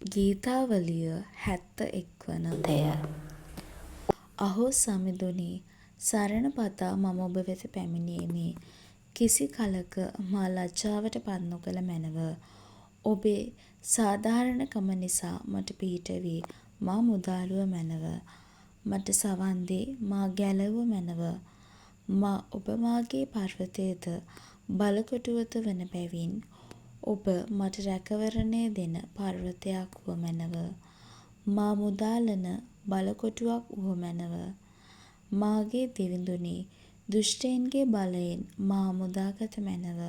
ගීතාවලිය 71 වන තය. අහෝ සමිඳුනි, සරණ පතා මම ඔබ වෙත පැමිණියෙමි. කිසි කලක මා ලජ්ජාවට පත් නොකළ මැනව. ඔබේ සාධාරණකම නිසා මට පිහිට වී මා මුදාළුව මැනව. මට සවන් දී මා ගැලවූ මැනව. මා ඔබ මාගේ පර්වතයද බලකොටුවද වන බැවින් ඔබ මට රැකවරණය දෙන පර්වතයක් වූ මැනව. මා මුදාලන බලකොටුවක් වූ මැනව. මාගේ දෙවිඳුනි, දුෂ්ටයින්ගේ බලයෙන් මා මුදාගත මැනව.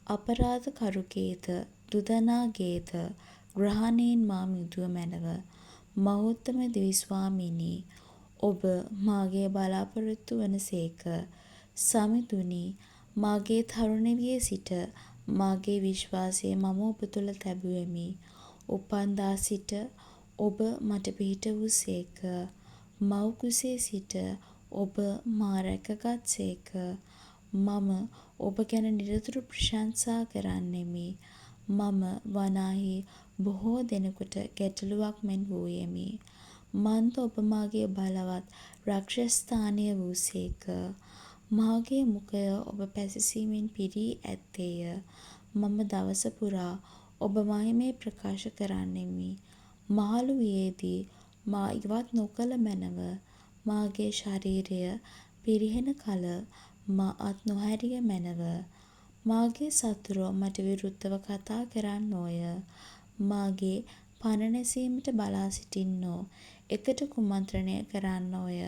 අපරාධකරුගේද දුදනාගේද ග්‍රහණයෙන් මා මිදුව මැනව. මහෝත්තම දිවි ස්වාමිනි, ඔබ මාගේ බලාපොරොත්තු වන සේක. සමිඳුනි, මාගේ තරුණ වියේ සිට මාගේ විශ්වාසය මම ඔබ තුළ තැබුවෙමි. උපන්දා සිට ඔබ මට පිහිට වූ සේක. මව් කුසේ සිට ඔබ මා රැකගත් සේක. මම ඔබ ගැන නිරතුරු ප්‍රශංසා කරන්නෙමි. මම වනාහි බොහෝ දෙනෙකුට ගැටලුවක් මෙන් වූයෙමි. මන්ද ඔබ මාගේ බලවත් රක්ෂස්ථානය වූ සේක. මාගේ මුඛය ඔබ පැසසීමෙන් පිරී ඇත්තේය. මම දවස පුරා ඔබ මහිමය ප්‍රකාශ කරන්නෙමි. මහලු වියේදී මා ඉවත් නොකළ මැනව. මාගේ ශරීරය පිරිහෙන කල මා අත් නොහැරිය මැනව. මාගේ සතුරෝ මට විරුද්ධව කතා කරන්නෝය. මාගේ පණ නැසීමට බලා සිටින්නෝ එකට කුමන්ත්‍රණය කරන්නෝය.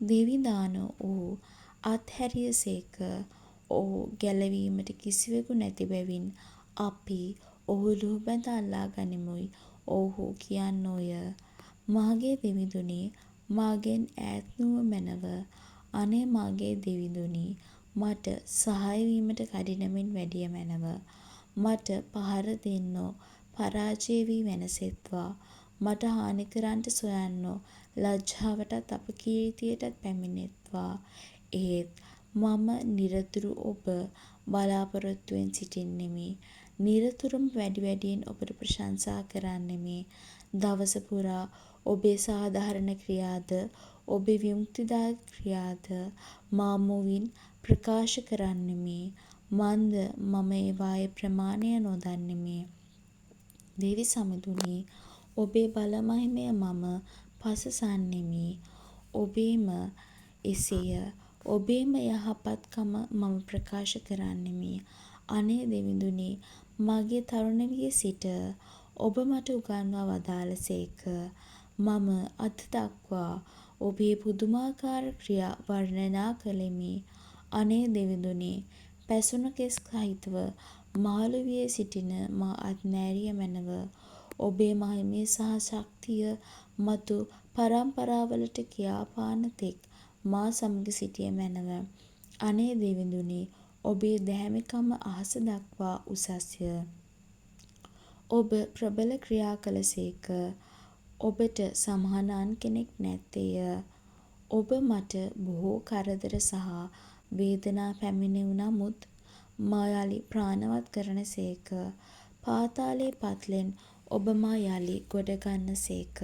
දිවි දානෝ ඔහු අත් හැරිය සේක. ඔහු ගැලවීමට කිසිවෙකු නැති බැවින් අපි ඔහු ලුහුබැඳ අල්ලා ගනිමුයි ඔවුහු කියන්නෝය. මාගේ දෙවිඳුනි, මාගෙන් ඈත් වූ මැනව. අනේ මාගේ දෙවිඳුනි, මට සහාය වීමට කඩිනමින් වැඩිය මැනව. මට පහර දෙන්නෝ පරාජය වී වෙනසෙත්වා. මට හානි කරන්නට සොයන්නෝ ලජ්ජාවටත් අපකීර්තියටත් පැමිණෙත්වා. ඒත් මම නිරතුරු ඔබ බලාපොරොත්තුවෙන් සිටින්නෙමි. නිරතුරුම වැඩි වැඩියෙන් ඔබට ප්‍රශංසා කරන්නෙමි. දවස පුරා ඔබේ සාධාරණ ක්‍රියාද ඔබේ විමුක්තිදායක ක්‍රියාද මා මුවින් ප්‍රකාශ කරන්නෙමි. මන්ද මම ඒවායේ ප්‍රමාණය නොදන්නෙමි. දෙවි සමිඳුනි, ඔබේ බල මහිමය මම පසසන්නෙමි. ඔබේම එසේය. ඔබේම යහපත්කම මම ප්‍රකාශ කරන්නෙමි. අනේ දෙවිඳුනි, මගේ තරුණ වියේ සිට ඔබ මට උගන්වා වදාළ සේක. මම අද දක්වා ඔබේ පුදුමාකාර ක්‍රියා වර්ණනා කළෙමි. අනේ දෙවිඳුනි, පැසුණු කෙස් සහිතව මාළු වියේ සිටින මා අත් නෑරිය මැනව. ඔබේ මහිමය සහ ශක්තිය මතු පරම්පරාවලට කියාපාන තෙක් මා සමග සිටිය මැනව. අනේ දෙවිඳුනි, ඔබේ දැහැමිකම අහස දක්වා උසස්ය. ඔබ ප්‍රබල ක්‍රියා කළ සේක. ඔබට සමාන අන් කෙනෙක් නැත්තේය. ඔබ මට බොහෝ කරදර සහ වේදනා පැමිණවූ නමුත් මා යළි ප්‍රාණවත් කරන සේක. පාතාලයේ පත්ලෙන් ඔබ මා යළි ගොඩගන්න සේක.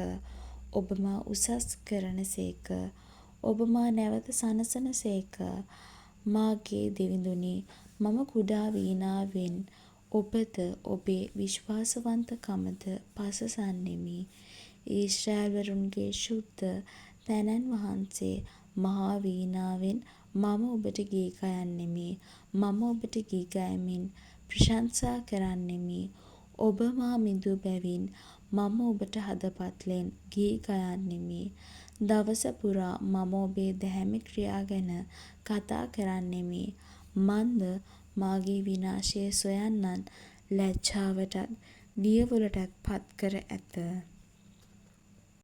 ඔබ මා උසස් කරන සේක. ඔබ මා නැවත සනසන සේක. මාගේ දෙවිඳුනි, මම කුඩා වීණාවෙන් ඔබද ඔබේ විශ්වාසවන්තකමද පසසන්නෙමි. ඊශ්‍රායල්වරුන්ගේ ශුද්ධ තැනැන් වහන්සේ මහා වීණාවෙන් මම ඔබට ගී ගයන්නෙමි. මම ඔබට ගී ගයමින් ප්‍රශංසා කරන්නෙමි. ඔබ මා මිදූ බැවින් මම ඔබට හදපත්ලෙන් ගී ගයන්නෙමි. දවස පුරා මම ඔබේ දැහැමි ක්‍රියා ගැන කතා කරන්නෙමි. මන්ද මාගේ විනාශය සොයන්නන් ලැජ්ජාවටත් දියවුලටත් පත් කර ඇත.